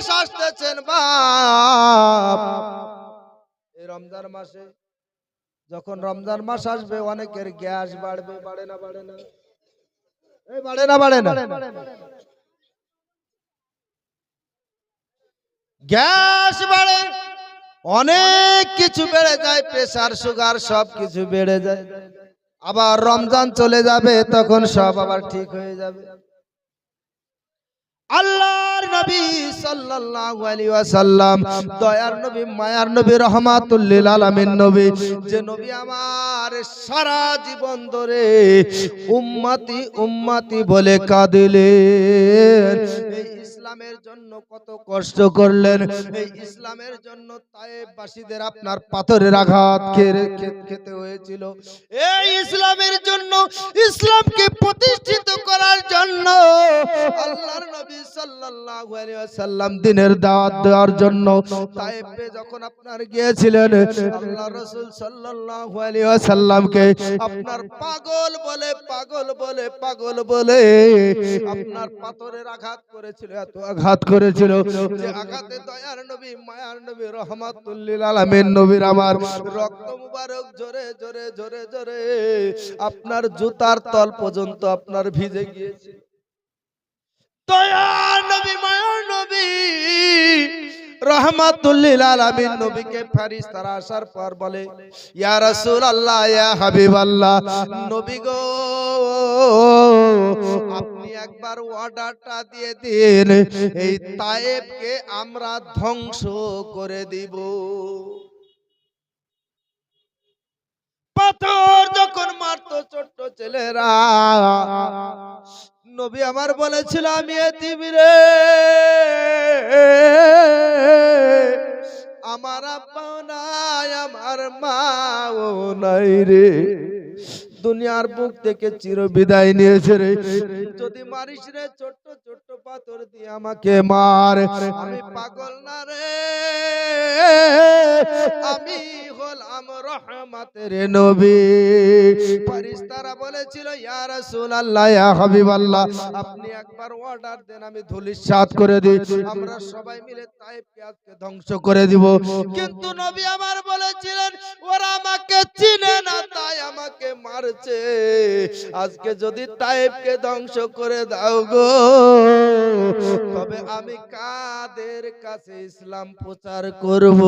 মাস আসতেছেন বাপ, এই রমজান মাসে যখন রমজান মাস আসবে অনেকের গ্যাস বাড়বে, বাড়ে না বাড়ে না? এই বাড়ে না বাড়ে না? গ্যাস বাড়ে, অনেক কিছু বেড়ে যায়, প্রেসার সুগার সব কিছু বেড়ে যায়। আবার রমজান চলে যাবে, তখন সব আবার ঠিক হয়ে যাবে। আল্লাহর নবী সাল্লাল্লাহু আলাইহি ওয়াসাল্লাম, দয়ার নবী, মায়ার নবী, রহমাতুল লিল আলামিন নবী, যে নবী আমার সারা জীবন ধরে উম্মতি উম্মতি বলে কাঁদিলেন, এই ইসলামের জন্য কত কষ্ট করলেন, এই ইসলামের জন্য তায়েফবাসীদের আপনার পাথরের আঘাত খেতে হয়েছিল, এই ইসলামের জন্য, ইসলামকে প্রতিষ্ঠিত করার জন্য আল্লাহর নবী সাল্লাল্লাহু আলাইহি ওয়াসাল্লাম দিনের দাওয়াত দেওয়ার জন্য তায়েফে যখন আপনার গিয়েছিলেন, আল্লাহ রাসূল সাল্লাল্লাহু আলাইহি ওয়াসাল্লামকে আপনার পাগল বলে পাগল বলে পাগল বলে আপনার পাথরের আঘাত করেছিল, এত আঘাত করেছিল যে আঘাতে দয়ার নবী, মায়ার নবী, রহমাতুল লিল আলামিন নবীর আমার রক্ত মুবারক জোরে জোরে জোরে জোরে আপনার জুতার তল পর্যন্ত আপনার ভিজে গিয়েছে। দয়ার নবী, মায়ার নবী, রহমাতুল লিল আলামিন নবীকে ফেরেশতারা আসার পর বলে, ইয়া রাসূলুল্লাহ, ইয়া হাবিবাল্লাহ, নবী গো, আপনি একবার অর্ডারটা দিয়ে দিন, এই তায়েফকে আমরা ধ্বংস করে দিব। পাথর যখন মারতো ছোট্ট ছেলেরা, নবী আমার বলেছিল, আমি এতিম রে, আমার আব্বা নাই, আমার মাও নাই রে, দুনিয়ার বুক থেকে চির বিদায় নিয়েছে রে, যদি মারিস রে ছোট্ট ছোট্ট পাথর দিয়ে আমাকে মার, আমি পাগল না রে, আমি হলাম রহমতের নবী। ফেরেশতারা বলেছিল, ইয়া রাসূলুল্লাহ, ইয়া হাবিবাল্লাহ, আপনি একবার অর্ডার দেন, আমি ধূলিসাৎ করে দিই, আমরা সবাই মিলে তায়েফকে আজকে ধ্বংস করে দিব। কিন্তু নবী আমার বলেছিলেন, ওরা আমাকে চিনে না, তাই আমাকে মারছে, আজকে যদি তায়েফকে ধ্বংস করে দাও গো, তবে আমি কাদের কাছে ইসলাম প্রচার করব?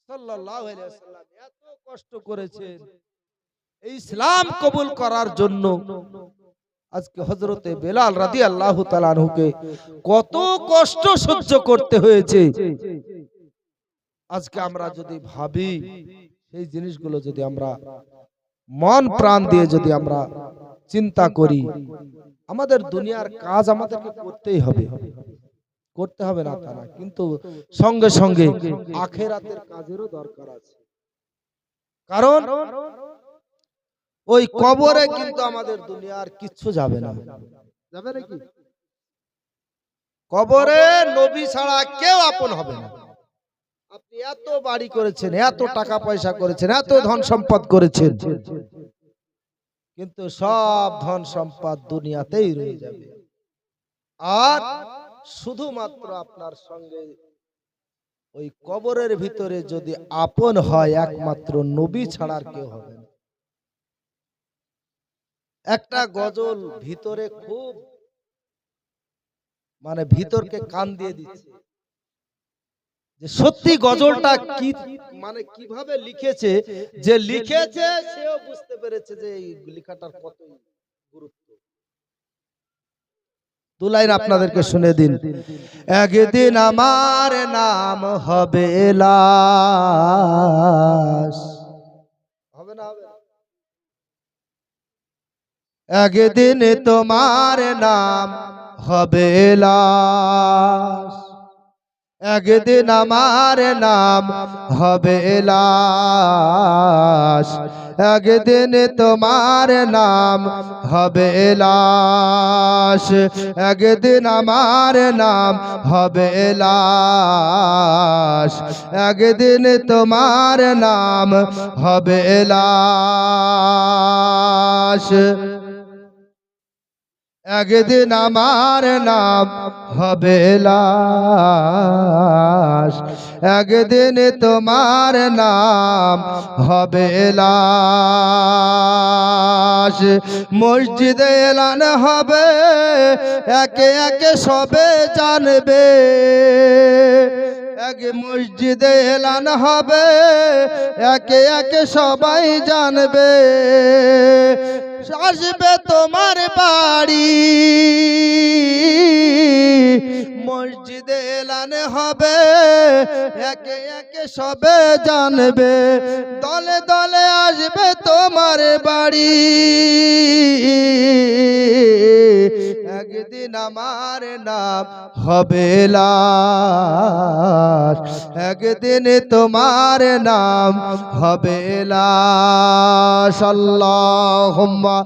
সাল্লাল্লাহু আলাইহি ওয়াসাল্লাম এত কষ্ট করেছেন এই ইসলাম কবুল করার জন্য। আজকে হযরতে বেলাল রাদিয়াল্লাহু তাআলা আনহুকে কত কষ্ট সহ্য করতে হয়েছে। আজকে আমরা যদি ভাবি, সেই জিনিসগুলো যদি আমরা মন প্রাণ দিয়ে যদি আমরা চিন্তা করি, আমাদের দুনিয়ার কাজ আমাদেরকে করতেই হবে, করতে হবে না তা না, কিন্তু সঙ্গে সঙ্গে আখিরাতের কাজেরও দরকার আছে। কারণ ওই কবরে কিন্তু আমাদের দুনিয়ার কিচ্ছু যাবে না, যাবে নাকি? কবরে নবী ছাড়া কেউ আপন হবে না। আপনি এত বাড়ি করেছেন, এত টাকা পয়সা করেছেন, এত ধন সম্পদ করেছেন, কিন্তু সব ধন সম্পদ দুনিয়াতেই রয়ে যাবে। আর শুধুমাত্র আপনার সঙ্গে ওই কবরের ভিতরে যদি আপন হয়, একমাত্র নবী ছাড়া আর কেউ হবে না। একটা গজল ভিতরে খুব মানে ভিতরকে কান দিয়ে দিচ্ছে, যে সত্যি গজলটা কি মানে কিভাবে লিখেছে, যে লিখেছে সেও বুঝতে পেরেছে যে এই লেখাটার কত গুরুত্ব। দু লাইন আপনাদেরকে শুনে দিন। একদিন আমার নাম হবে লাশ, হবে না? হবে। একদিন তোমার নাম হবে লাশ, একদিন আমার নাম হবে লাশ, একদিন তোমার নাম হবে লাশ, একদিন আমার নাম হবে লাশ, একদিন তোমার নাম হবে লাশ, একদিন আমার নাম হবে লাশ, একদিন তোমার নাম হবে লাশ। মসজিদে এলান হবে, একে একে সবে জানবে। এক মসজিদে এলান হবে, একে একে সবাই জানবে। আসবে তোমার বাড়ি, মসজিদে এলান হবে, একে একে সবে জানবে। দলে দলে আসবে তোমার বাড়ি, একদিন আমার নাম হবে লাশ, একদিন তোমার নাম হবে লাশ। আল্লাহুম্মা